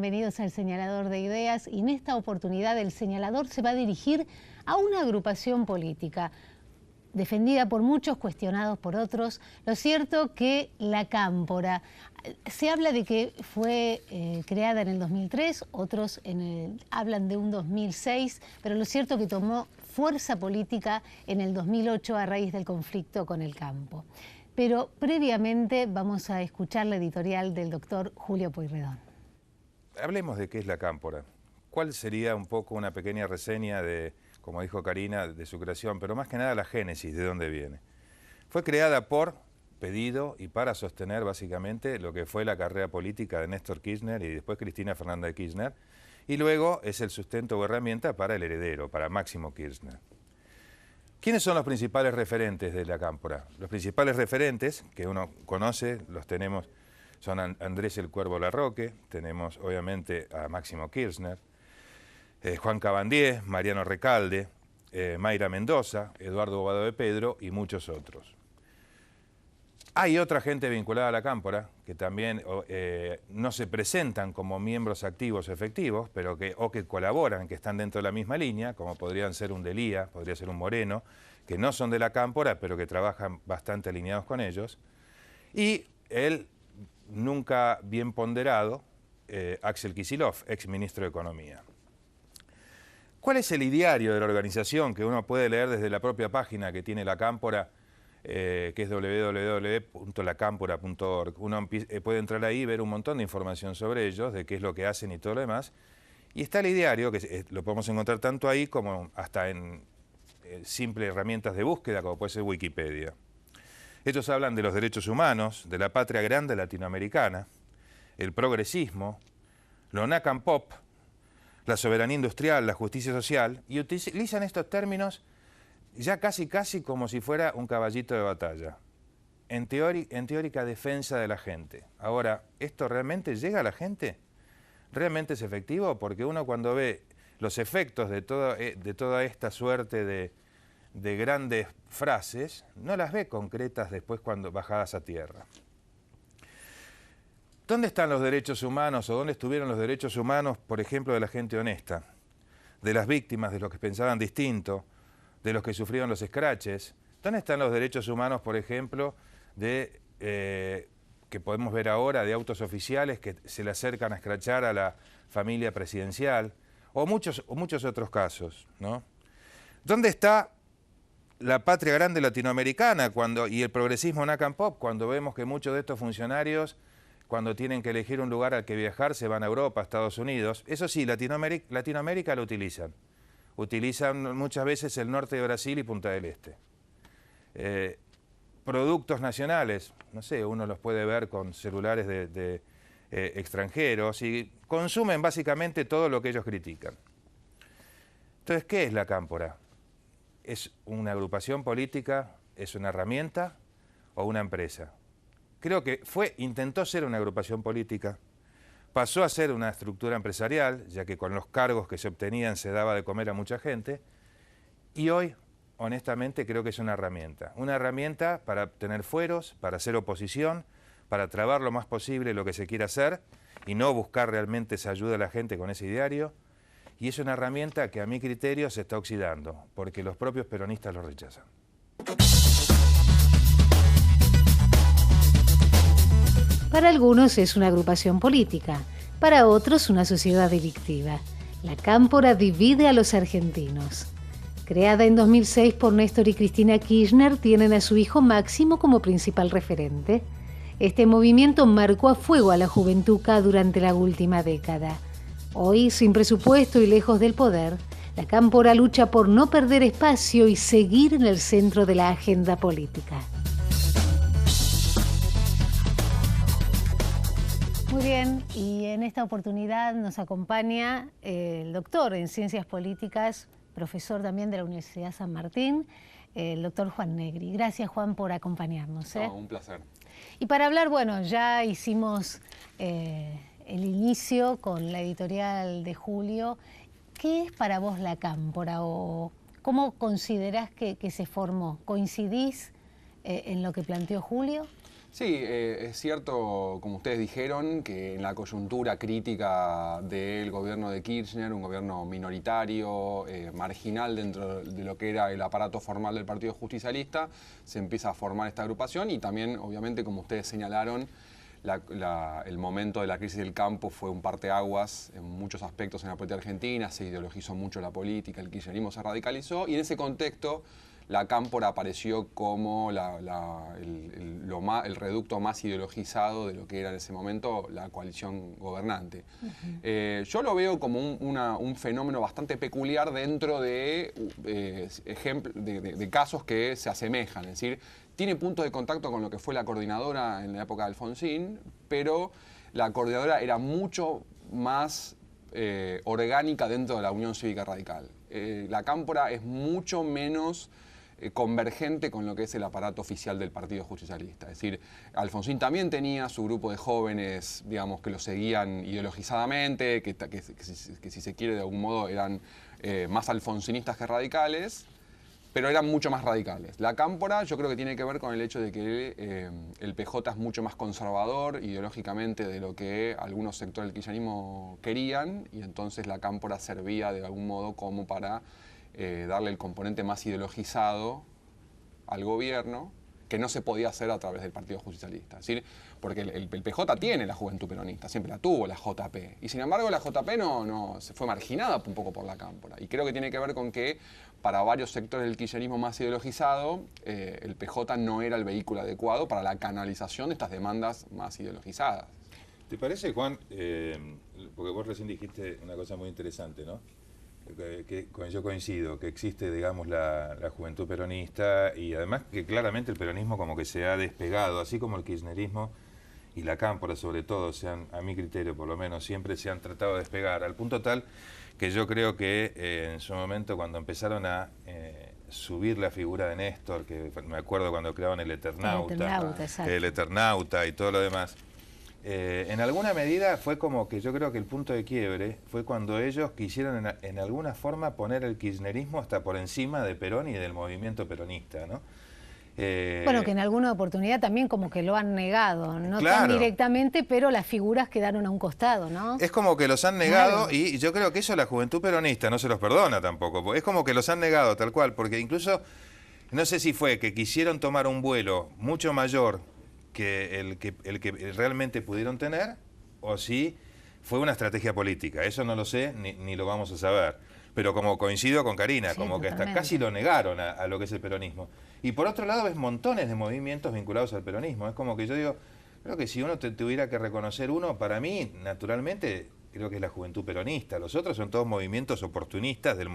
bienvenidos al Señalador de Ideas. Y en esta oportunidad el señalador se va a dirigir a una agrupación política, defendida por muchos, cuestionados por otros. Lo cierto que la Cámpora, se habla de que fue creada en el 2003, otros hablan de un 2006, pero lo cierto que tomó fuerza política en el 2008 a raíz del conflicto con el campo. Pero previamente vamos a escuchar la editorial del doctor Julio Pueyrredón. Hablemos de qué es la Cámpora. ¿Cuál sería un poco una pequeña reseña de, como dijo Karina, de su creación, pero más que nada la génesis, de dónde viene? Fue creada por pedido y para sostener básicamente lo que fue la carrera política de Néstor Kirchner y después Cristina Fernández de Kirchner, y luego es el sustento o herramienta para el heredero, para Máximo Kirchner. ¿Quiénes son los principales referentes de la Cámpora? Los principales referentes que uno conoce, los tenemos, son Andrés el Cuervo Larroque, tenemos obviamente a Máximo Kirchner, Juan Cabandier, Mariano Recalde, Mayra Mendoza, Eduardo Bobado de Pedro y muchos otros. Hay otra gente vinculada a la Cámpora que también no se presentan como miembros activos efectivos, pero que colaboran, que están dentro de la misma línea, como podrían ser un Delía, podría ser un Moreno, que no son de la Cámpora, pero que trabajan bastante alineados con ellos. Y el nunca bien ponderado Axel Kicillof, ex ministro de Economía. ¿Cuál es el ideario de la organización que uno puede leer desde la propia página que tiene la Cámpora, que es www.lacampora.org? Uno puede entrar ahí y ver un montón de información sobre ellos, de qué es lo que hacen y todo lo demás. Y está el ideario, que lo podemos encontrar tanto ahí como hasta en simples herramientas de búsqueda, como puede ser Wikipedia. Ellos hablan de los derechos humanos, de la patria grande latinoamericana, el progresismo, lo NACAM Pop, la soberanía industrial, la justicia social, y utilizan estos términos ya casi como si fuera un caballito de batalla, en teórica defensa de la gente. Ahora, ¿esto realmente llega a la gente? ¿Realmente es efectivo? Porque uno cuando ve los efectos de toda esta suerte de grandes frases, no las ve concretas después cuando bajadas a tierra. ¿Dónde están los derechos humanos o dónde estuvieron los derechos humanos, por ejemplo, de la gente honesta, de las víctimas, de los que pensaban distinto, de los que sufrieron los escraches? ¿Dónde están los derechos humanos, por ejemplo, que podemos ver ahora, de autos oficiales que se le acercan a escrachar a la familia presidencial? O muchos otros casos, ¿no? ¿Dónde está la patria grande latinoamericana y el progresismo NACAM Pop, cuando vemos que muchos de estos funcionarios, cuando tienen que elegir un lugar al que viajar, se van a Europa, a Estados Unidos? Eso sí, Latinoamérica lo utilizan. Utilizan muchas veces el norte de Brasil y Punta del Este. Productos nacionales, no sé, uno los puede ver con celulares de extranjeros y consumen básicamente todo lo que ellos critican. Entonces, ¿qué es la Cámpora? ¿Es una agrupación política? ¿Es una herramienta? ¿O una empresa? Creo que intentó ser una agrupación política, pasó a ser una estructura empresarial, ya que con los cargos que se obtenían se daba de comer a mucha gente, y hoy, honestamente, creo que es una herramienta para tener fueros, para hacer oposición, para trabar lo más posible lo que se quiera hacer y no buscar realmente esa ayuda a la gente con ese ideario. Y es una herramienta que a mi criterio se está oxidando, porque los propios peronistas lo rechazan. Para algunos es una agrupación política, para otros una sociedad delictiva. La Cámpora divide a los argentinos. Creada en 2006 por Néstor y Cristina Kirchner, tienen a su hijo Máximo como principal referente. Este movimiento marcó a fuego a la juventuca durante la última década. Hoy, sin presupuesto y lejos del poder, la Cámpora lucha por no perder espacio y seguir en el centro de la agenda política. Muy bien, y en esta oportunidad nos acompaña el doctor en Ciencias Políticas, profesor también de la Universidad San Martín, el doctor Juan Negri. Gracias, Juan, por acompañarnos. No, un placer. Y para hablar, bueno, ya hicimos el inicio con la editorial de Julio. ¿Qué es para vos la Cámpora o cómo considerás que se formó? ¿Coincidís en lo que planteó Julio? Sí, es cierto, como ustedes dijeron, que en la coyuntura crítica del gobierno de Kirchner, un gobierno minoritario, marginal dentro de lo que era el aparato formal del Partido Justicialista, se empieza a formar esta agrupación y también, obviamente, como ustedes señalaron, el momento de la crisis del campo fue un parteaguas en muchos aspectos en la política argentina, se ideologizó mucho la política, el kirchnerismo se radicalizó y en ese contexto la cámpora apareció como el reducto más ideologizado de lo que era en ese momento la coalición gobernante. Yo lo veo como un fenómeno bastante peculiar dentro de casos que se asemejan, es decir, tiene puntos de contacto con lo que fue la coordinadora en la época de Alfonsín, pero la coordinadora era mucho más orgánica dentro de la Unión Cívica Radical. La cámpora es mucho menos convergente con lo que es el aparato oficial del Partido Justicialista. Es decir, Alfonsín también tenía su grupo de jóvenes, digamos, que lo seguían ideologizadamente, que si se quiere de algún modo eran más alfonsinistas que radicales, pero eran mucho más radicales. La cámpora yo creo que tiene que ver con el hecho de que el PJ es mucho más conservador ideológicamente de lo que algunos sectores del kirchnerismo querían y entonces la cámpora servía de algún modo como para darle el componente más ideologizado al gobierno que no se podía hacer a través del Partido Justicialista. Es decir, porque el PJ tiene la juventud peronista, siempre la tuvo la JP. Y sin embargo la JP no se fue marginada un poco por la cámpora. Y creo que tiene que ver con que para varios sectores del kirchnerismo más ideologizado, el PJ no era el vehículo adecuado para la canalización de estas demandas más ideologizadas. ¿Te parece, Juan? Porque vos recién dijiste una cosa muy interesante, ¿no? Que yo coincido, que existe, digamos, la juventud peronista y además que claramente el peronismo como que se ha despegado, así como el kirchnerismo y la cámpora sobre todo, a mi criterio por lo menos, siempre se han tratado de despegar, al punto tal que yo creo que en su momento cuando empezaron a subir la figura de Néstor, que me acuerdo cuando creaban el Eternauta y todo lo demás, en alguna medida fue como que yo creo que el punto de quiebre fue cuando ellos quisieron en alguna forma poner el kirchnerismo hasta por encima de Perón y del movimiento peronista, ¿no? Bueno, que en alguna oportunidad también como que lo han negado, no claro, tan directamente, pero las figuras quedaron a un costado, ¿no? Es como que los han negado, claro. y yo creo que eso la juventud peronista no se los perdona tampoco, es como que los han negado tal cual, porque incluso, no sé si fue que quisieron tomar un vuelo mucho mayor que el que realmente pudieron tener, o si fue una estrategia política. Eso no lo sé, ni lo vamos a saber. Pero como coincido con Karina, sí, como que hasta casi lo negaron a lo que es el peronismo. Y por otro lado ves montones de movimientos vinculados al peronismo. Es como que yo digo, creo que si uno tuviera que reconocer uno, para mí, naturalmente, creo que es la juventud peronista. Los otros son todos movimientos oportunistas de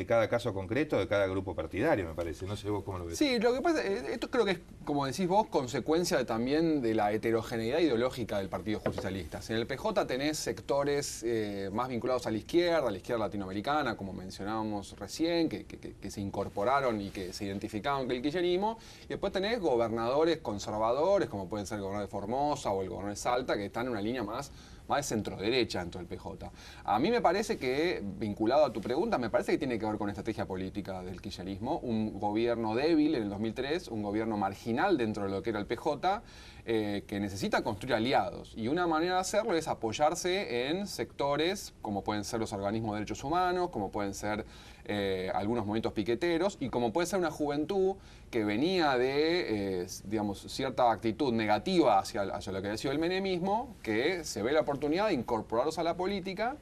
cada caso concreto, de cada grupo partidario, me parece. No sé vos cómo lo ves. Sí, lo que pasa, esto creo que es, como decís vos, consecuencia también de la heterogeneidad ideológica del Partido Justicialista. En el PJ tenés sectores más vinculados a la izquierda latinoamericana, como mencionábamos recién, que se incorporaron y que se identificaban con el kirchnerismo, y después tenés gobernadores conservadores, como pueden ser el gobernador de Formosa o el gobernador de Salta, que están en una línea más de centro-derecha dentro del PJ. A mí me parece que, vinculado a tu pregunta, me parece que tiene que ver con estrategia política del kirchnerismo. Un gobierno débil en el 2003, un gobierno marginal dentro de lo que era el PJ, que necesita construir aliados. Y una manera de hacerlo es apoyarse en sectores como pueden ser los organismos de derechos humanos, como pueden ser algunos movimientos piqueteros y como puede ser una juventud que venía de, digamos, cierta actitud negativa hacia lo que había sido el menemismo, que se ve la oportunidad de incorporarlos a la política,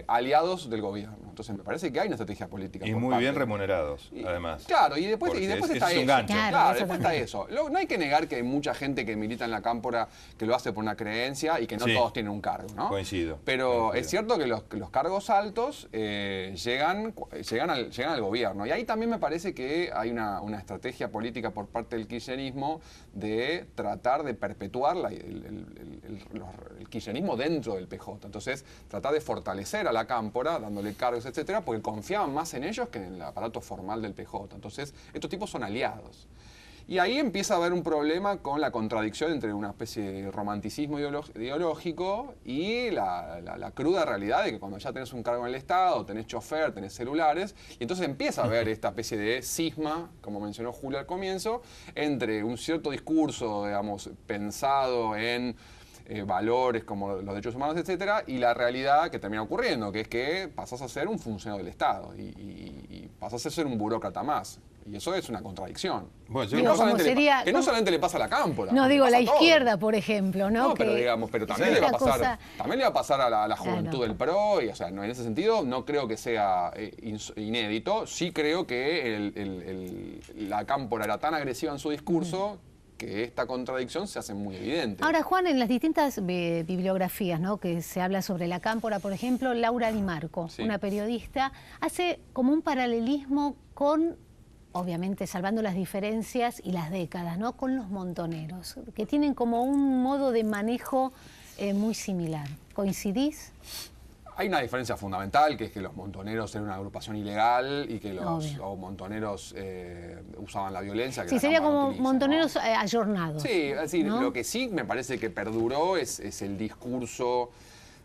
aliados del gobierno. Entonces me parece que hay una estrategia política. Y muy bien remunerados, además. Claro, y después está eso. Claro, después está eso. No hay que negar que hay mucha gente que milita en la cámpora que lo hace por una creencia y que no todos tienen un cargo, ¿no? Coincido. Pero es cierto que los cargos altos llegan al gobierno. Y ahí también me parece que hay una estrategia política por parte del kirchnerismo de tratar de perpetuar el kirchnerismo dentro del PJ. Entonces, tratar de fortalecer a la cámpora, dándole cargos, etcétera, porque confiaban más en ellos que en el aparato formal del PJ. Entonces, estos tipos son aliados. Y ahí empieza a haber un problema con la contradicción entre una especie de romanticismo ideológico y la cruda realidad de que cuando ya tenés un cargo en el Estado, tenés chofer, tenés celulares, y entonces empieza a haber esta especie de cisma, como mencionó Julio al comienzo, entre un cierto discurso, digamos, pensado en valores como los derechos humanos, etcétera, y la realidad que termina ocurriendo, que es que pasás a ser un funcionario del Estado y pasás a ser un burócrata más. Y eso es una contradicción. Bueno, no solamente le pasa a la cámpora. No, digo, la izquierda, por ejemplo, ¿no? Pero digamos, pero también le va a pasar a la juventud del PRO, y o sea, no, en ese sentido no creo que sea inédito. Sí creo que la cámpora era tan agresiva en su discurso que esta contradicción se hace muy evidente. Ahora, Juan, en las distintas bibliografías, ¿no?, que se habla sobre la cámpora, por ejemplo, Laura Di Marco, una periodista, hace como un paralelismo con, obviamente salvando las diferencias y las décadas, ¿no?, con los montoneros, que tienen como un modo de manejo muy similar. ¿Coincidís? Hay una diferencia fundamental, que es que los montoneros eran una agrupación ilegal y que los montoneros usaban la violencia. Que sí, sería como montoneros ayornados. Sí, es decir, ¿no? Lo que sí me parece que perduró es el discurso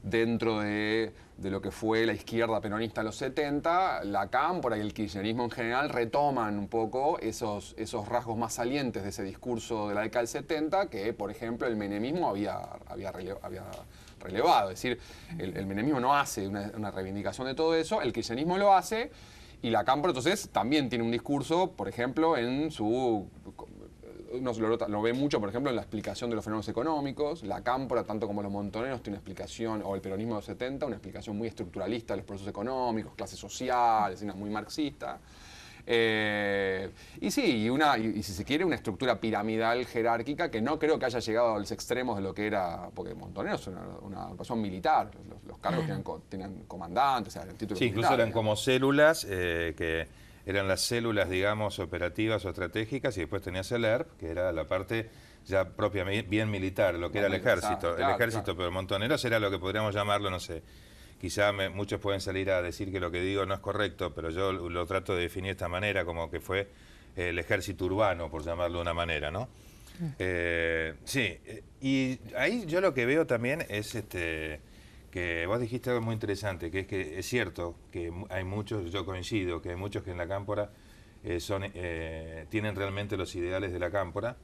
dentro de lo que fue la izquierda peronista en los 70, la cámpora y el kirchnerismo en general retoman un poco esos rasgos más salientes de ese discurso de la década del 70, que, por ejemplo, el menemismo había relevado. Es decir, el menemismo no hace una reivindicación de todo eso, el kirchnerismo lo hace, y la cámpora entonces también tiene un discurso, por ejemplo, en su... Uno lo ve mucho, por ejemplo, en la explicación de los fenómenos económicos. La cámpora, tanto como los montoneros, tiene una explicación, o el peronismo de los 70, una explicación muy estructuralista de los procesos económicos, clases sociales, muy marxista. Y sí, y si se quiere, una estructura piramidal jerárquica que no creo que haya llegado a los extremos de lo que era, porque Montoneros es una agrupación militar, los cargos tenían comandantes, o sea, el título sí, militar, incluso eran como células que eran las células, digamos, operativas o estratégicas, y después tenías el ERP, que era la parte ya propia, bien militar, lo que era el ejército. El ejército, pero Montoneros era lo que podríamos llamarlo, no sé, quizá muchos pueden salir a decir que lo que digo no es correcto, pero yo lo trato de definir de esta manera, como que fue el ejército urbano, por llamarlo de una manera, ¿no? Sí, y ahí yo lo que veo también es que vos dijiste algo muy interesante, que es cierto que hay muchos, yo coincido, que hay muchos que en la cámpora tienen realmente los ideales de la cámpora.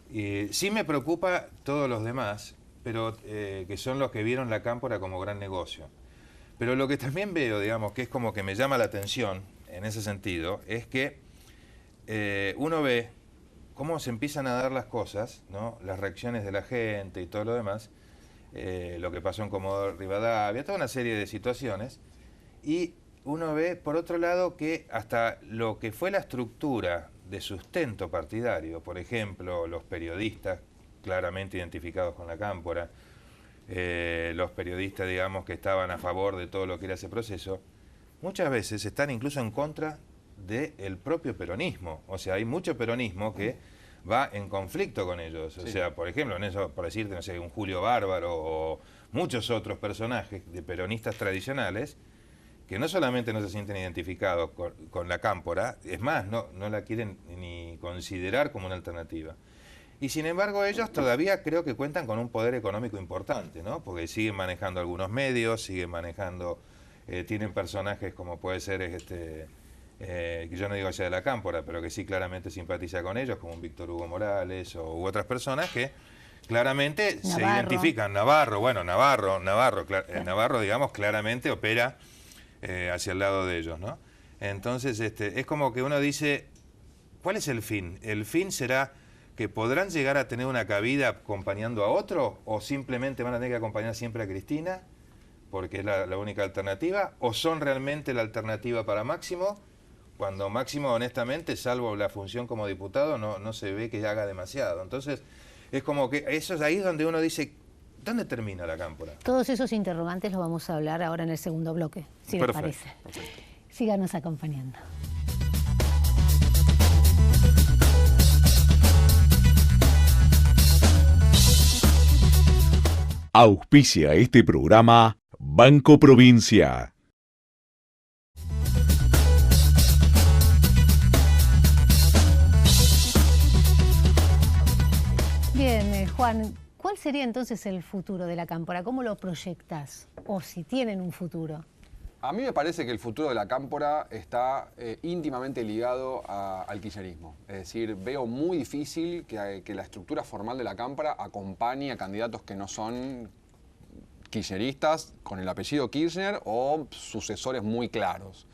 Sí me preocupa todos los demás, pero que son los que vieron la cámpora como gran negocio. Pero lo que también veo, digamos, que es como que me llama la atención en ese sentido, es que uno ve cómo se empiezan a dar las cosas, ¿no? Las reacciones de la gente y todo lo demás, lo que pasó en Comodoro Rivadavia, toda una serie de situaciones, y uno ve, por otro lado, que hasta lo que fue la estructura de sustento partidario, por ejemplo, los periodistas claramente identificados con la cámpora, los periodistas, digamos, que estaban a favor de todo lo que era ese proceso, muchas veces están incluso en contra del propio peronismo. O sea, hay mucho peronismo que va en conflicto con ellos. O sea, por ejemplo, en eso, por decirte, no sé, un Julio Bárbaro o muchos otros personajes de peronistas tradicionales que no solamente no se sienten identificados con la cámpora, es más, no la quieren ni considerar como una alternativa. Y sin embargo ellos todavía creo que cuentan con un poder económico importante, ¿no? Porque siguen manejando algunos medios, siguen manejando, tienen personajes como puede ser que yo no digo que sea de la cámpora, pero que sí claramente simpatiza con ellos, como un Víctor Hugo Morales u otras personas que claramente se identifican. Navarro, digamos, claramente opera hacia el lado de ellos, ¿no? Entonces es como que uno dice, ¿cuál es el fin? ¿El fin será que podrán llegar a tener una cabida acompañando a otro, o simplemente van a tener que acompañar siempre a Cristina porque es la única alternativa, o son realmente la alternativa para Máximo, cuando Máximo, honestamente, salvo la función como diputado, no se ve que haga demasiado? Entonces es como que eso es ahí donde uno dice, ¿dónde termina la cámpora? Todos esos interrogantes los vamos a hablar ahora en el segundo bloque, si les parece. Perfecto. Síganos acompañando. Auspicia este programa Banco Provincia. Juan, ¿cuál sería entonces el futuro de la Cámpora? ¿Cómo lo proyectás? O si tienen un futuro. A mí me parece que el futuro de la Cámpora está íntimamente ligado al kirchnerismo. Es decir, veo muy difícil que la estructura formal de la Cámpora acompañe a candidatos que no son kirchneristas con el apellido Kirchner o sucesores muy claros.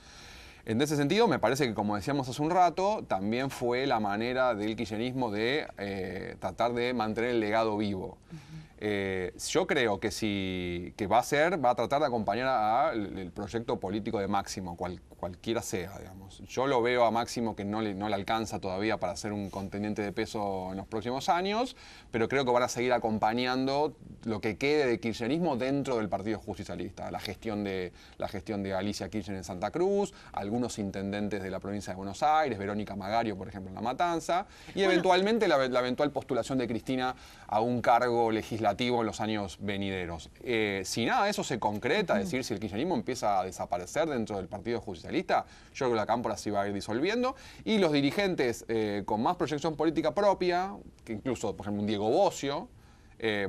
En ese sentido, me parece que, como decíamos hace un rato, también fue la manera del kirchnerismo de tratar de mantener el legado vivo. Yo creo que va a tratar de acompañar al proyecto político de Máximo, cualquiera sea, digamos. Yo lo veo a Máximo que no le alcanza todavía para ser un contendiente de peso en los próximos años, pero creo que van a seguir acompañando lo que quede de kirchnerismo dentro del Partido Justicialista. La gestión de Alicia Kirchner en Santa Cruz, algunos intendentes de la provincia de Buenos Aires, Verónica Magario, por ejemplo, en La Matanza, y eventualmente la eventual postulación de Cristina a un cargo legislativo en los años venideros. Si nada de eso se concreta, es decir, si el kirchnerismo empieza a desaparecer dentro del Partido Justicialista, yo creo que la Cámpora se va a ir disolviendo y los dirigentes con más proyección política propia, que incluso, por ejemplo, un Diego Bossio,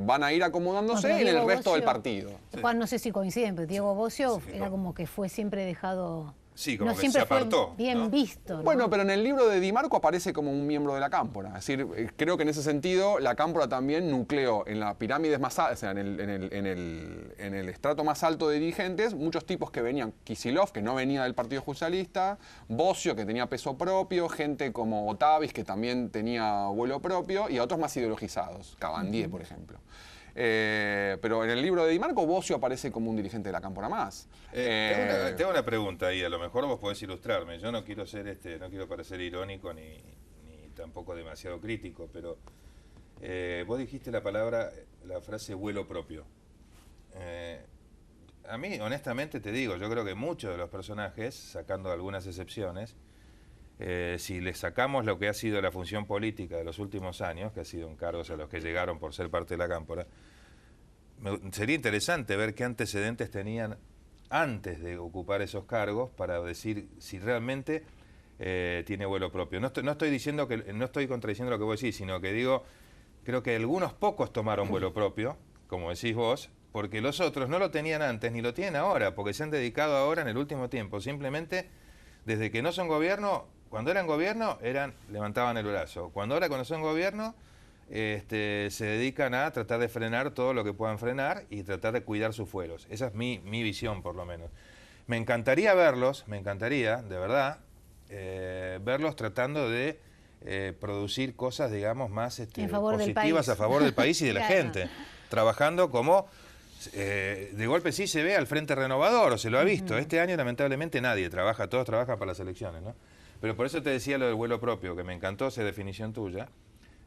van a ir acomodándose en el resto del partido. Juan, no sé si coinciden, pero Diego Bossio era como que fue siempre dejado... Sí, como no que siempre se apartó, fue bien ¿no? visto, ¿no? Bueno, pero en el libro de Di Marco aparece como un miembro de la Cámpora. Es decir, creo que en ese sentido la Cámpora también nucleó en la pirámide más alta, o sea, en el estrato más alto de dirigentes, muchos tipos que venían, Kicillof, que no venía del Partido Justicialista, Bossio, que tenía peso propio, gente como Otavis, que también tenía vuelo propio, y a otros más ideologizados, Cabandier, por ejemplo. Pero en el libro de Di Marco, Bossio aparece como un dirigente de la Cámpora más. Tengo una pregunta ahí, a lo mejor vos podés ilustrarme. Yo no quiero ser no quiero parecer irónico ni tampoco demasiado crítico, pero vos dijiste la frase vuelo propio. A mí, honestamente te digo, yo creo que muchos de los personajes, sacando algunas excepciones, si le sacamos lo que ha sido la función política de los últimos años, que ha sido encargos a los que llegaron por ser parte de la Cámpora, sería interesante ver qué antecedentes tenían antes de ocupar esos cargos para decir si realmente tiene vuelo propio. No estoy contradiciendo lo que vos decís, sino que digo, creo que algunos pocos tomaron vuelo propio, como decís vos, porque los otros no lo tenían antes ni lo tienen ahora, porque se han dedicado ahora en el último tiempo, simplemente desde que no son gobierno. Cuando eran gobierno, levantaban el brazo. Cuando son gobierno, se dedican a tratar de frenar todo lo que puedan frenar y tratar de cuidar sus fueros. Esa es mi visión, por lo menos. Me encantaría, de verdad, verlos tratando de producir cosas, digamos, más positivas a favor del país y de la gente. Trabajando como... de golpe sí se ve al Frente Renovador, o se lo ha visto. Este año, lamentablemente, todos trabajan para las elecciones, ¿no? Pero por eso te decía lo del vuelo propio, que me encantó esa definición tuya,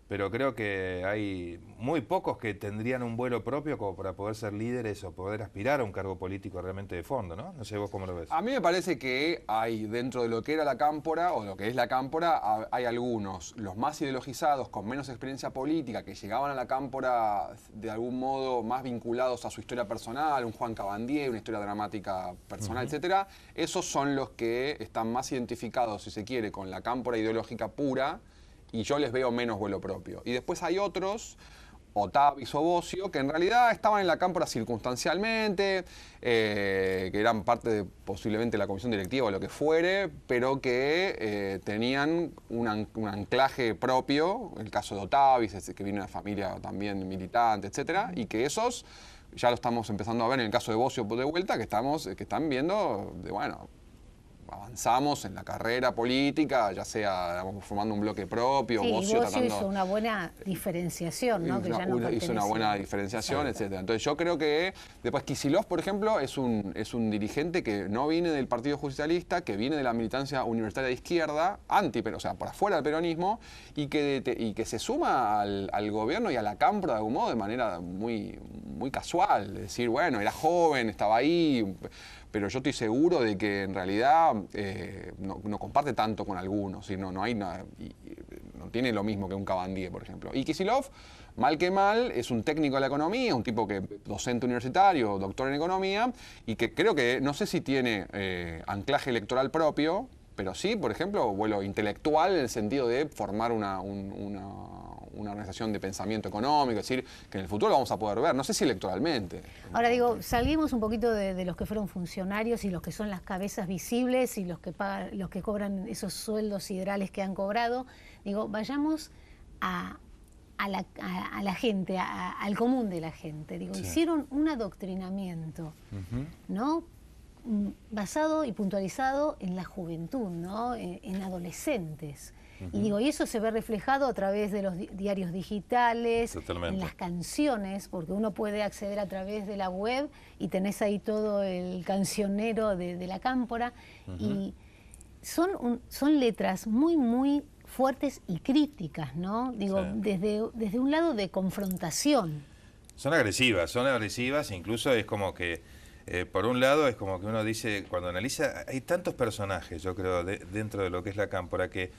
pero creo que hay muy pocos que tendrían un vuelo propio como para poder ser líderes o poder aspirar a un cargo político realmente de fondo, ¿no? No sé vos cómo lo ves. A mí me parece que hay, dentro de lo que era la Cámpora, o lo que es la Cámpora, hay algunos, los más ideologizados, con menos experiencia política, que llegaban a la Cámpora de algún modo más vinculados a su historia personal, un Juan Cabandier, una historia dramática personal, etcétera. Esos son los que están más identificados, si se quiere, con la Cámpora ideológica pura, y yo les veo menos vuelo propio. Y después hay otros, Otavis o Bossio, que en realidad estaban en la Cámpora circunstancialmente, que eran parte de posiblemente la comisión directiva o lo que fuere, pero que tenían un anclaje propio, el caso de Otavis, que viene de una familia también militante, etcétera, y que esos ya lo estamos empezando a ver en el caso de Bossio de vuelta, que están viendo bueno, avanzamos en la carrera política, ya sea formando un bloque propio, sí, Bossio tratando... hizo una buena diferenciación, ¿no? Hizo una buena diferenciación, etc. Entonces yo creo que después Kicillof, por ejemplo, es un dirigente que no viene del Partido Justicialista, que viene de la militancia universitaria de izquierda, o sea, por afuera del peronismo, y que se suma al gobierno y a la Cámpora de algún modo de manera muy, muy casual. Es decir, bueno, era joven, estaba ahí, pero yo estoy seguro de que en realidad no comparte tanto con algunos, no tiene lo mismo que un Cabandier, por ejemplo. Y Kicillof, mal que mal, es un técnico de la economía, un tipo que docente universitario, doctor en economía, y que creo que, no sé si tiene anclaje electoral propio, pero sí, por ejemplo, vuelo intelectual en el sentido de formar una organización de pensamiento económico, es decir, que en el futuro lo vamos a poder ver, no sé si electoralmente. Ahora digo, salimos un poquito de los que fueron funcionarios y los que son las cabezas visibles y los que pagan, los que cobran esos sueldos siderales que han cobrado. Digo, vayamos a la gente, al común de la gente. Digo, sí. Hicieron un adoctrinamiento, ¿no? Basado y puntualizado en la juventud, ¿no? En adolescentes. Y digo, y eso se ve reflejado a través de los diarios digitales, en las canciones, porque uno puede acceder a través de la web y tenés ahí todo el cancionero de la cámpora. Y son letras muy, muy fuertes y críticas, ¿no? Digo, desde un lado de confrontación. Son agresivas, incluso es como que, por un lado, es como que uno dice, cuando analiza, hay tantos personajes, yo creo, dentro de lo que es la cámpora, que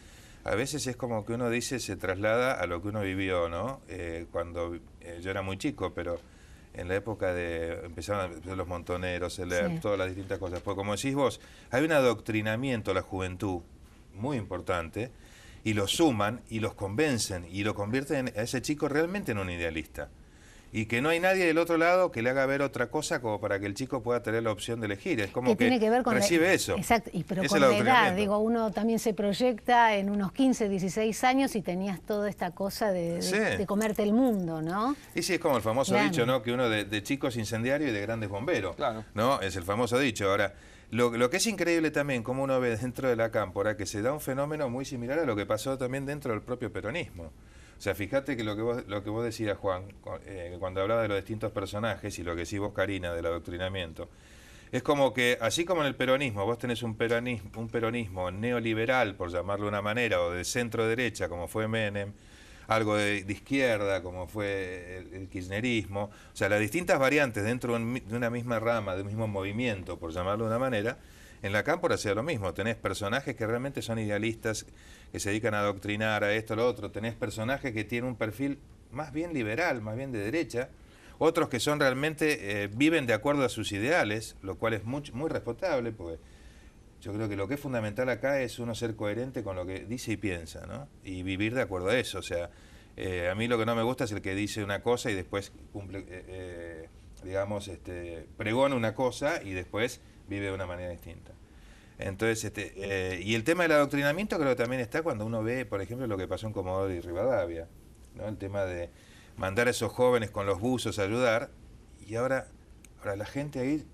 a veces es como que uno dice, se traslada a lo que uno vivió, ¿no? Cuando yo era muy chico, pero en la época de empezaron los montoneros, todas las distintas cosas. Porque como decís vos, hay un adoctrinamiento a la juventud muy importante, y lo suman y los convencen y lo convierten a ese chico realmente en un idealista. Y que no hay nadie del otro lado que le haga ver otra cosa como para que el chico pueda tener la opción de elegir. Es como que tiene que ver con recibe eso. Exacto, pero con la edad. Digo, uno también se proyecta en unos 15, 16 años y tenías toda esta cosa de comerte el mundo, ¿no? Y sí, es como el famoso dicho, ¿no? Que uno de chico es incendiario y de grande es bombero. Claro. ¿No? Es el famoso dicho. Ahora, lo que es increíble también, como uno ve dentro de la cámpora, que se da un fenómeno muy similar a lo que pasó también dentro del propio peronismo. O sea, fíjate que lo que vos decías, Juan, cuando hablaba de los distintos personajes y lo que decís vos, Karina, del adoctrinamiento, es como que, así como en el peronismo, vos tenés un peronismo neoliberal, por llamarlo de una manera, o de centro-derecha, como fue Menem, algo de izquierda, como fue el kirchnerismo, o sea, las distintas variantes dentro de una misma rama, de un mismo movimiento, por llamarlo de una manera. En la cámpora sea lo mismo, tenés personajes que realmente son idealistas, que se dedican a adoctrinar a esto o lo otro, tenés personajes que tienen un perfil más bien liberal, más bien de derecha, otros que son realmente, viven de acuerdo a sus ideales, lo cual es muy respetable, porque yo creo que lo que es fundamental acá es uno ser coherente con lo que dice y piensa, ¿no? Y vivir de acuerdo a eso, o sea, a mí lo que no me gusta es el que dice una cosa y después cumple, digamos, pregona una cosa y después vive de una manera distinta. Entonces, y el tema del adoctrinamiento creo que también está cuando uno ve, por ejemplo, lo que pasó en Comodoro y Rivadavia, ¿no? El tema de mandar a esos jóvenes con los buzos a ayudar, y ahora la gente ahí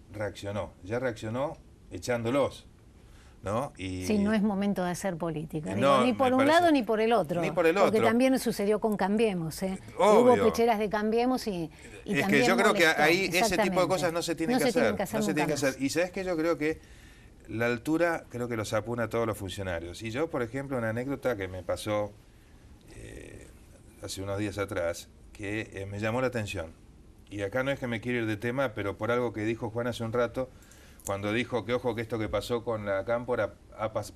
ya reaccionó echándolos, ¿no? Y sí, no es momento de hacer política, no, ni por un lado ni por el otro. Ni por el otro. Porque también sucedió con Cambiemos, Obvio. Hubo pecheras de Cambiemos y es también que yo creo molestó. que ahí ese tipo de cosas no se tienen que hacer. No se tienen que hacer. Y sabes que yo creo que la altura creo que los apuna a todos los funcionarios. Y yo, por ejemplo, una anécdota que me pasó hace unos días atrás, que me llamó la atención. Y acá no es que me quiera ir de tema, pero por algo que dijo Juan hace un rato, cuando dijo que ojo que esto que pasó con la cámpora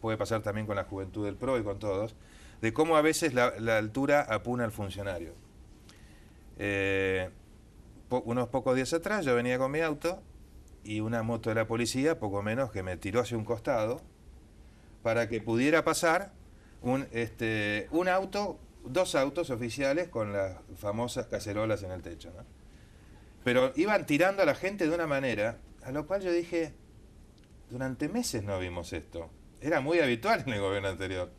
puede pasar también con la juventud del PRO y con todos, de cómo a veces la altura apuna al funcionario. Unos pocos días atrás yo venía con mi auto y una moto de la policía, poco menos que me tiró hacia un costado para que pudiera pasar dos autos oficiales con las famosas cacerolas en el techo, ¿no? Pero iban tirando a la gente de una manera, a lo cual yo dije, durante meses no vimos esto. Era muy habitual en el gobierno anterior.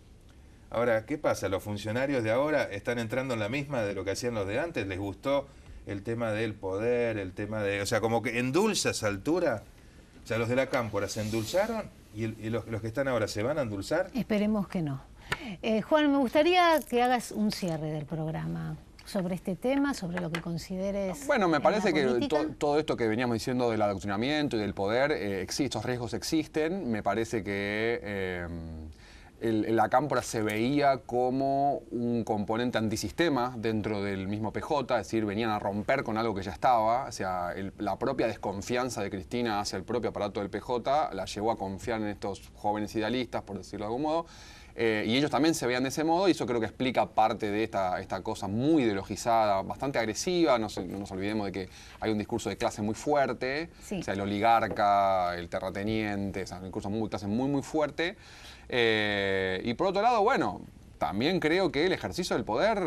Ahora, ¿qué pasa? ¿Los funcionarios de ahora están entrando en la misma de lo que hacían los de antes? ¿Les gustó el tema del poder, el tema de... O sea, como que endulza esa altura? O sea, los de la cámpora se endulzaron y los que están ahora se van a endulzar. Esperemos que no. Juan, me gustaría que hagas un cierre del programa sobre este tema, sobre lo que consideres. Bueno, me parece que todo esto que veníamos diciendo del adoctrinamiento y del poder, estos riesgos existen. Me parece que la cámpora se veía como un componente antisistema dentro del mismo PJ, es decir, venían a romper con algo que ya estaba. O sea, la propia desconfianza de Cristina hacia el propio aparato del PJ la llevó a confiar en estos jóvenes idealistas, por decirlo de algún modo. Y ellos también se veían de ese modo, y eso creo que explica parte de esta cosa muy ideologizada, bastante agresiva. No nos olvidemos de que hay un discurso de clase muy fuerte, Sí. o sea, el oligarca, el terrateniente, o sea, un discurso muy clase muy fuerte. Y por otro lado, bueno, también creo que el ejercicio del poder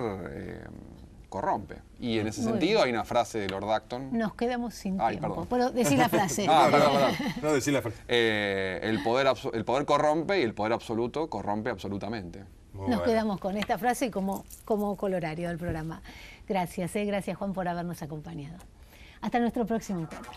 corrompe. Y en ese Muy sentido bien. hay una frase de Lord Acton. Nos quedamos sin Ay, tiempo. perdón. Pero decí la frase. Perdón. No decir la frase. El poder corrompe y el poder absoluto corrompe absolutamente. Muy Nos bueno. quedamos con esta frase como colorario del programa. Gracias, gracias Juan por habernos acompañado. Hasta nuestro próximo encuentro.